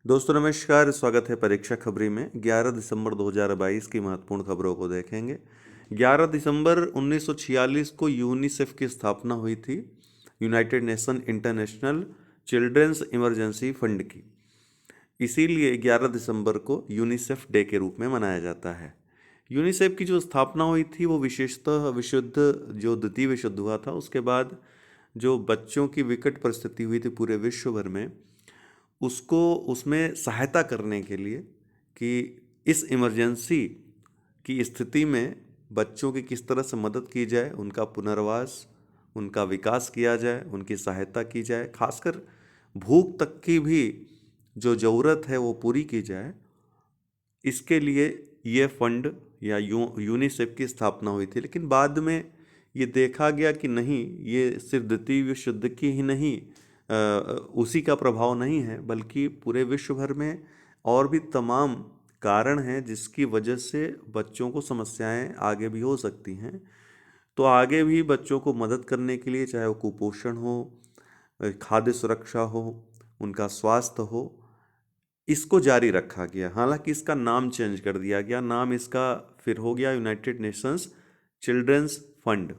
दोस्तों नमस्कार, स्वागत है परीक्षा खबरी में। 11 दिसंबर 2022 की महत्वपूर्ण खबरों को देखेंगे। 11 दिसंबर 1946 को यूनिसेफ की स्थापना हुई थी, United Nation International Children's Emergency Fund की। इसीलिए 11 दिसंबर को यूनिसेफ डे के रूप में मनाया जाता है। यूनिसेफ की जो स्थापना हुई थी वो विशेषतः द्वितीय विश्व युद्ध हुआ था, उसके बाद जो बच्चों की विकट परिस्थिति हुई थी पूरे विश्व भर में, उसको उसमें सहायता करने के लिए कि इस इमरजेंसी की स्थिति में बच्चों की किस तरह से मदद की जाए, उनका पुनर्वास, उनका विकास किया जाए, उनकी सहायता की जाए, खासकर भूख तक की भी जो ज़रूरत है वो पूरी की जाए। इसके लिए ये फंड या यूनिसेफ की स्थापना हुई थी। लेकिन बाद में ये देखा गया कि नहीं, ये सिर्फ द्वितीय विश्व युद्ध की ही नहीं, उसी का प्रभाव नहीं है, बल्कि पूरे विश्व भर में और भी तमाम कारण हैं जिसकी वजह से बच्चों को समस्याएं आगे भी हो सकती हैं। तो आगे भी बच्चों को मदद करने के लिए, चाहे वो कुपोषण हो, खाद्य सुरक्षा हो, उनका स्वास्थ्य हो, इसको जारी रखा गया। हालांकि इसका नाम चेंज कर दिया गया। नाम इसका फिर हो गया यूनाइटेड नेशंस चिल्ड्रंस फंड।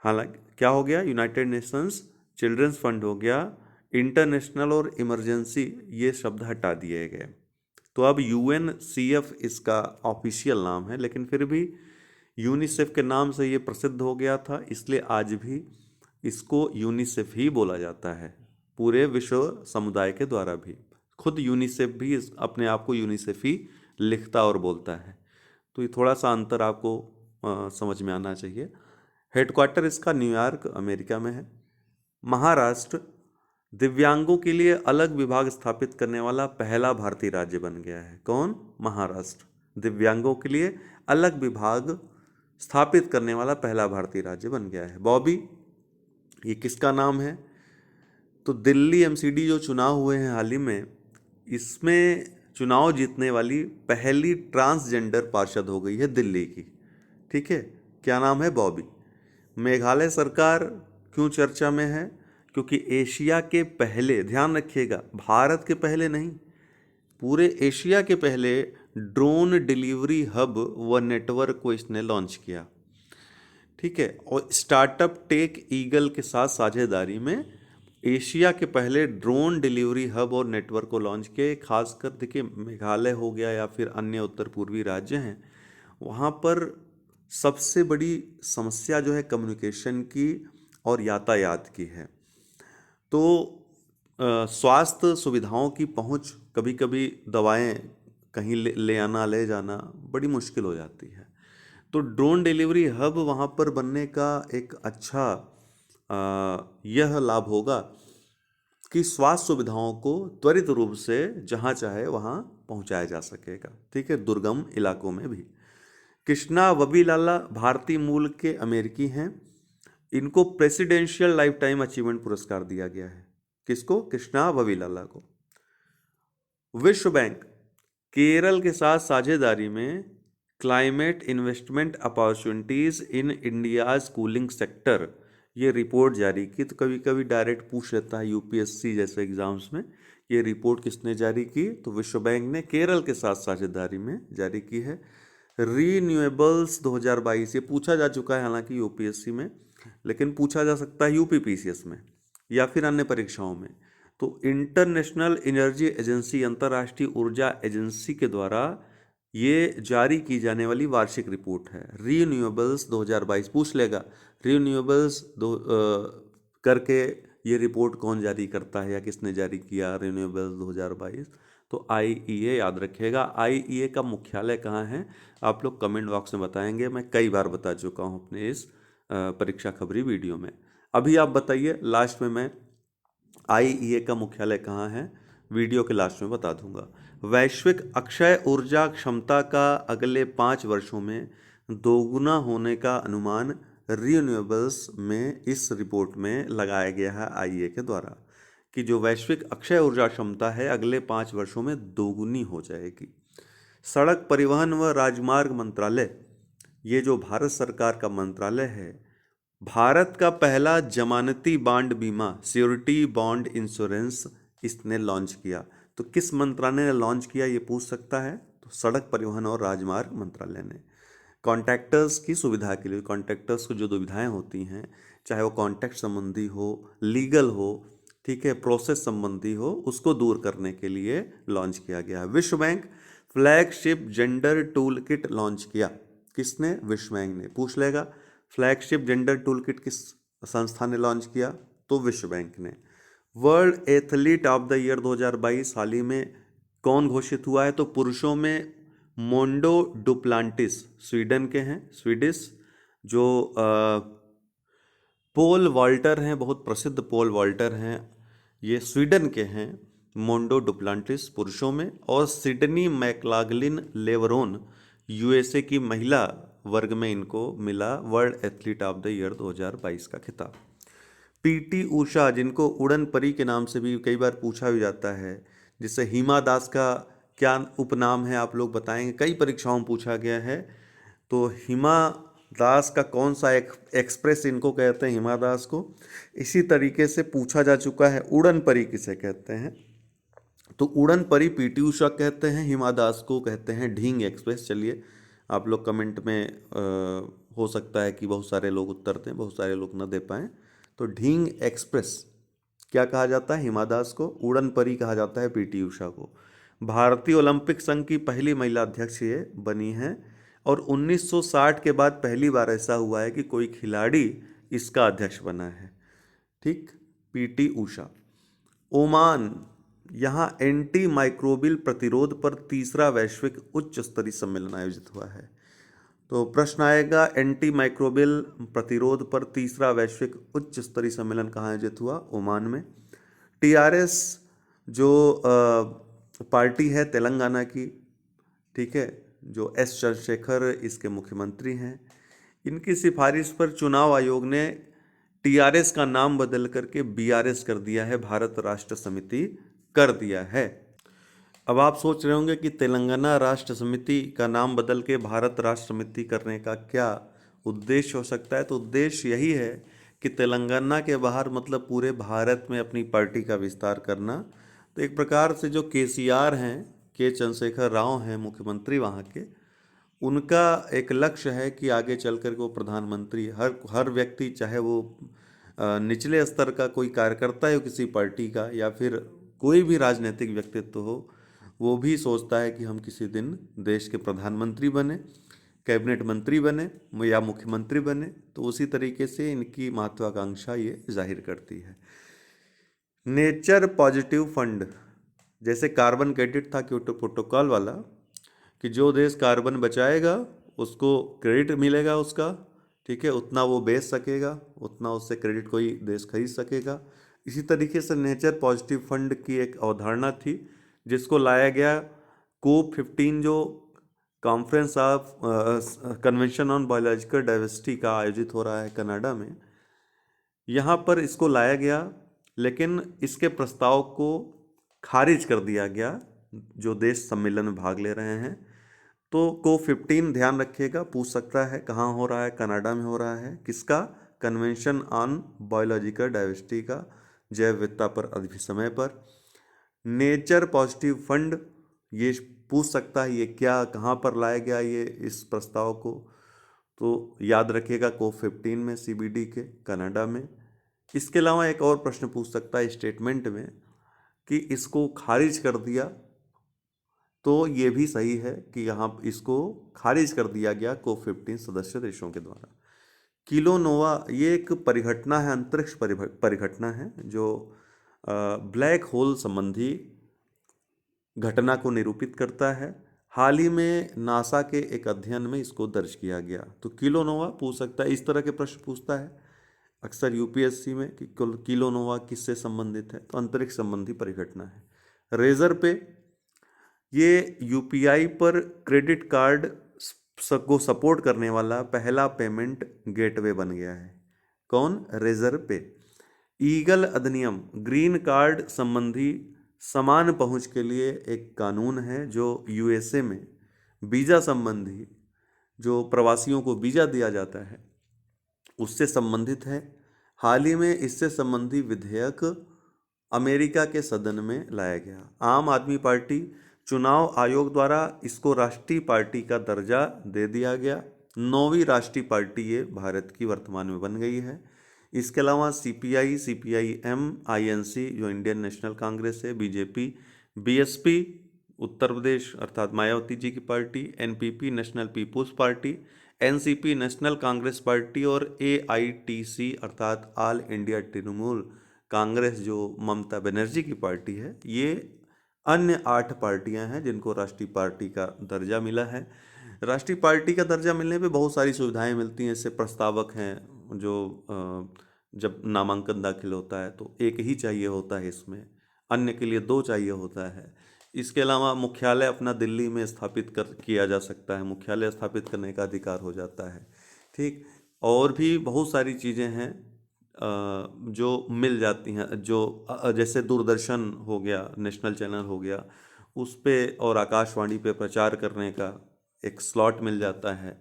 हालांकि क्या हो गया, यूनाइटेड नेशंस चिल्ड्रंस फंड हो गया, इंटरनेशनल और इमरजेंसी ये शब्द हटा दिए गए। तो अब यूएनसीएफ इसका ऑफिशियल नाम है, लेकिन फिर भी यूनिसेफ के नाम से ये प्रसिद्ध हो गया था, इसलिए आज भी इसको यूनिसेफ ही बोला जाता है, पूरे विश्व समुदाय के द्वारा भी। खुद यूनिसेफ भी अपने आप को यूनिसेफ ही लिखता और बोलता है। तो ये थोड़ा सा अंतर आपको समझ में आना चाहिए। हेडक्वार्टर इसका न्यूयॉर्क अमेरिका में है। महाराष्ट्र दिव्यांगों के लिए अलग विभाग स्थापित करने वाला पहला भारतीय राज्य बन गया है। कौन? महाराष्ट्र दिव्यांगों के लिए अलग विभाग स्थापित करने वाला पहला भारतीय राज्य बन गया है। बॉबी, ये किसका नाम है? तो दिल्ली एमसीडी जो चुनाव हुए हैं हाल ही में, इसमें चुनाव जीतने वाली पहली ट्रांसजेंडर पार्षद हो गई है दिल्ली की। ठीक है, क्या नाम है? बॉबी। मेघालय सरकार क्यों चर्चा में है? क्योंकि एशिया के पहले, ध्यान रखिएगा, भारत के पहले नहीं, पूरे एशिया के पहले ड्रोन डिलीवरी हब व नेटवर्क को इसने लॉन्च किया। ठीक है, और स्टार्टअप टेक ईगल के साथ साझेदारी में एशिया के पहले ड्रोन डिलीवरी हब और नेटवर्क को लॉन्च किया। खासकर देखिए, मेघालय हो गया या फिर अन्य उत्तर पूर्वी राज्य हैं, वहाँ पर सबसे बड़ी समस्या जो है कम्युनिकेशन की और यातायात की है। तो स्वास्थ्य सुविधाओं की पहुंच, कभी कभी दवाएं कहीं ले आना, ले जाना बड़ी मुश्किल हो जाती है। तो ड्रोन डिलीवरी हब वहाँ पर बनने का एक अच्छा यह लाभ होगा कि स्वास्थ्य सुविधाओं को त्वरित रूप से जहाँ चाहे वहाँ पहुँचाया जा सकेगा। ठीक है, दुर्गम इलाकों में भी। कृष्णा वबीलाला भारतीय मूल के अमेरिकी हैं। इनको प्रेसिडेंशियल लाइफ टाइम अचीवमेंट पुरस्कार दिया गया है। किसको? कृष्णा वबीलाला को। विश्व बैंक केरल के साथ साझेदारी में climate investment opportunities in India's cooling sector, ये रिपोर्ट जारी की। तो कभी कभी डायरेक्ट पूछ लेता है यूपीएससी जैसे एग्जाम्स में, ये रिपोर्ट किसने जारी की? तो विश्व बैंक ने केरल के साथ साझेदारी में जारी की है। रीन्यूएबल्स 2022, ये पूछा जा चुका है हालांकि यूपीएससी में, लेकिन पूछा जा सकता है यूपीपीसीएस में या फिर अन्य परीक्षाओं में। तो इंटरनेशनल एनर्जी एजेंसी, अंतर्राष्ट्रीय ऊर्जा एजेंसी के द्वारा ये जारी की जाने वाली वार्षिक रिपोर्ट है। रीन्यूएबल्स 2022 पूछ लेगा, रीन्यूएबल्स करके ये रिपोर्ट कौन जारी करता है या किसने जारी किया रीन्यूएबल्स 2022? तो आईईए याद रखिएगा। आईईए का मुख्यालय कहाँ है? आप लोग कमेंट बॉक्स में बताएंगे। मैं कई बार बता चुका हूँ अपने इस परीक्षा खबरी वीडियो में। अभी आप बताइए, लास्ट में मैं आईईए का मुख्यालय कहाँ है वीडियो के लास्ट में बता दूंगा। वैश्विक अक्षय ऊर्जा क्षमता का अगले 5 वर्षों में दोगुना होने का अनुमान रीन्यूएबल्स में इस रिपोर्ट में लगाया गया है आईईए के द्वारा, कि जो वैश्विक अक्षय ऊर्जा क्षमता है अगले 5 वर्षों में दोगुनी हो जाएगी। सड़क परिवहन व राजमार्ग मंत्रालय, ये जो भारत सरकार का मंत्रालय है, भारत का पहला जमानती बांड बीमा, श्योरिटी बॉन्ड इंश्योरेंस इसने लॉन्च किया। तो किस मंत्रालय ने लॉन्च किया ये पूछ सकता है, तो सड़क परिवहन और राजमार्ग मंत्रालय ने। कॉन्ट्रैक्टर्स की सुविधा के लिए, कॉन्ट्रैक्टर्स को जो दुविधाएं होती हैं, चाहे वो कॉन्ट्रैक्ट संबंधी हो, लीगल हो, ठीक है, प्रोसेस संबंधी हो, उसको दूर करने के लिए लॉन्च किया गया है। विश्व bank flagship gender tool kit launch किया। किसने? विश्व बैंक ने। पूछ लेगा फ्लैगशिप जेंडर टूल किट किस संस्था ने लॉन्च किया, तो विश्व बैंक ने। World athlete of the year 2022 हाल ही में कौन घोषित हुआ है, तो पुरुषों में मोंडो डुप्लांटिस, स्वीडन के हैं, स्वीडिश, जो पोल वॉल्टर हैं, बहुत प्रसिद्ध पोल वॉल्टर हैं, ये स्वीडन के हैं, मोंडो डुप्लांटिस पुरुषों में। और सिडनी मैकलागलिन लेवरोन यूएसए की महिला वर्ग में इनको मिला world athlete of the year 2022 का खिताब। पीटी उषा, जिनको उड़न परी के नाम से भी कई बार पूछा भी जाता है, जिससे हिमा दास का क्या उपनाम है आप लोग बताएंगे, कई परीक्षाओं में पूछा गया है। तो हिमा दास का कौन सा एक्सप्रेस इनको कहते हैं, हिमा दास को। इसी तरीके से पूछा जा चुका है उड़न परी किसे कहते हैं, तो उड़न परी पीटी उषा कहते हैं, हिमा दास को कहते हैं ढींग एक्सप्रेस। चलिए आप लोग कमेंट में हो सकता है कि बहुत सारे लोग उत्तर दें, बहुत सारे लोग न दे पाएँ। तो ढींग एक्सप्रेस क्या कहा जाता है? हिमा दास को। उड़न परी कहा जाता है पीटी उषा को। भारतीय ओलंपिक संघ की पहली महिला अध्यक्ष ये बनी हैं, और 1960 के बाद पहली बार ऐसा हुआ है कि कोई खिलाड़ी इसका अध्यक्ष बना है। ठीक, पीटी उषा। ओमान, यहाँ एंटी माइक्रोबियल प्रतिरोध पर तीसरा वैश्विक उच्च स्तरीय सम्मेलन आयोजित हुआ है। तो प्रश्न आएगा, एंटी माइक्रोबियल प्रतिरोध पर तीसरा वैश्विक उच्च स्तरीय सम्मेलन कहाँ आयोजित हुआ? ओमान में। टीआरएस जो पार्टी है तेलंगाना की, ठीक है, जो एस चंद्रशेखर इसके मुख्यमंत्री हैं, इनकी सिफारिश पर चुनाव आयोग ने टीआरएस का नाम बदल करके बीआरएस कर दिया है, भारत राष्ट्र समिति कर दिया है। अब आप सोच रहे होंगे कि तेलंगाना राष्ट्र समिति का नाम बदल के भारत राष्ट्र समिति करने का क्या उद्देश्य हो सकता है? तो उद्देश्य यही है कि तेलंगाना के बाहर मतलब पूरे भारत में अपनी पार्टी का विस्तार करना। तो एक प्रकार से जो केसीआर हैं, के चंद्रशेखर राव हैं मुख्यमंत्री वहाँ के, उनका एक लक्ष्य है कि आगे चल कर वो प्रधानमंत्री, हर व्यक्ति, चाहे वो निचले स्तर का कोई कार्यकर्ता हो किसी पार्टी का, या फिर कोई भी राजनीतिक व्यक्तित्व हो, वो भी सोचता है कि हम किसी दिन देश के प्रधानमंत्री बने, कैबिनेट मंत्री बने या मुख्यमंत्री बने। तो उसी तरीके से इनकी महत्वाकांक्षा ये जाहिर करती है। नेचर पॉजिटिव फंड, जैसे कार्बन क्रेडिट था क्योटो प्रोटोकॉल वाला, कि जो देश कार्बन बचाएगा उसको क्रेडिट मिलेगा उसका, ठीक है, उतना वो बेच सकेगा, उतना उससे क्रेडिट कोई देश खरीद सकेगा। इसी तरीके से नेचर पॉजिटिव फंड की एक अवधारणा थी, जिसको लाया गया कोप 15, जो conference of convention on biological diversity का आयोजित हो रहा है कनाडा में, यहाँ पर इसको लाया गया, लेकिन इसके प्रस्ताव को खारिज कर दिया गया जो देश सम्मेलन में भाग ले रहे हैं। तो कोप 15 ध्यान रखिएगा, पूछ सकता है कहाँ हो रहा है, कनाडा में हो रहा है। किसका? कन्वेंशन ऑन बायोलॉजिकल डाइवर्सिटी का, जैव विविधता पर अभिसमय पर। नेचर पॉजिटिव फंड, ये पूछ सकता है ये क्या, कहाँ पर लाया गया ये इस प्रस्ताव को, तो याद रखिएगा कोप 15 में, सीबीडी के, कनाडा में। इसके अलावा एक और प्रश्न पूछ सकता है स्टेटमेंट में कि इसको खारिज कर दिया, तो ये भी सही है कि यहाँ इसको खारिज कर दिया गया कोप 15 सदस्य देशों के द्वारा। किलोनोवा, ये एक परिघटना है, अंतरिक्ष परिघटना है, जो ब्लैक होल संबंधी घटना को निरूपित करता है। हाल ही में नासा के एक अध्ययन में इसको दर्ज किया गया। तो किलोनोवा पूछ सकता है, इस तरह के प्रश्न पूछता है अक्सर यूपीएससी में कि किलोनोवा किससे संबंधित है, तो अंतरिक्ष संबंधी परिघटना है। रेजर पे, ये यूपीआई पर क्रेडिट कार्ड को सपोर्ट करने वाला पहला पेमेंट गेटवे बन गया है। कौन? रेजर पे। ईगल अधिनियम, ग्रीन कार्ड संबंधी समान पहुंच के लिए एक कानून है जो यूएसए में वीज़ा संबंधी, जो प्रवासियों को वीज़ा दिया जाता है, उससे संबंधित है। हाल ही में इससे संबंधी विधेयक अमेरिका के सदन में लाया गया। आम आदमी पार्टी, चुनाव आयोग द्वारा इसको राष्ट्रीय पार्टी का दर्जा दे दिया गया। 9वीं राष्ट्रीय पार्टी ये भारत की वर्तमान में बन गई है। इसके अलावा सीपीआई, सीपीआई-एम, आईएनसी जो इंडियन नेशनल कांग्रेस है, बीजेपी, बीएसपी उत्तर प्रदेश अर्थात मायावती जी की party, NPP National People's Party, NCP National Congress Party और एआईटीसी अर्थात ऑल इंडिया तृणमूल कांग्रेस जो ममता बनर्जी की पार्टी है, ये अन्य 8 पार्टियां हैं जिनको राष्ट्रीय पार्टी का दर्जा मिला है। राष्ट्रीय पार्टी का दर्जा मिलने पे बहुत सारी सुविधाएं मिलती हैं। इससे प्रस्तावक हैं जो जब नामांकन दाखिल होता है तो एक ही चाहिए होता है, इसमें अन्य के लिए 2 चाहिए होता है। इसके अलावा मुख्यालय अपना दिल्ली में स्थापित किया जा सकता है, मुख्यालय स्थापित करने का अधिकार हो जाता है। ठीक, और भी बहुत सारी चीज़ें हैं जो मिल जाती हैं, जो जैसे दूरदर्शन हो गया, नेशनल चैनल हो गया, उस पे और आकाशवाणी पे प्रचार करने का एक स्लॉट मिल जाता है।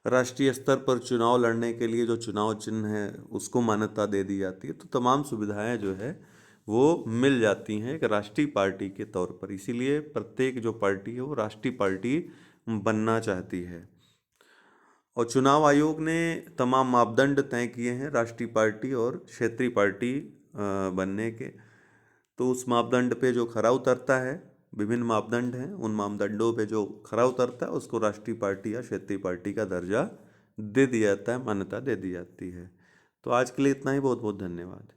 राष्ट्रीय स्तर पर चुनाव लड़ने के लिए जो चुनाव चिन्ह है उसको मान्यता दे दी जाती है। तो तमाम सुविधाएं जो है वो मिल जाती हैं एक राष्ट्रीय पार्टी के तौर पर। इसीलिए प्रत्येक जो पार्टी है वो राष्ट्रीय पार्टी बनना चाहती है। और चुनाव आयोग ने तमाम मापदंड तय किए हैं राष्ट्रीय पार्टी और क्षेत्रीय पार्टी बनने के। तो उस मापदंड पे जो खरा उतरता है, विभिन्न मापदंड हैं, उन मापदंडों पे जो खरा उतरता है उसको राष्ट्रीय पार्टी या क्षेत्रीय पार्टी का दर्जा दे दिया जाता है, मान्यता दे दी जाती है। तो आज के लिए इतना ही। बहुत बहुत धन्यवाद।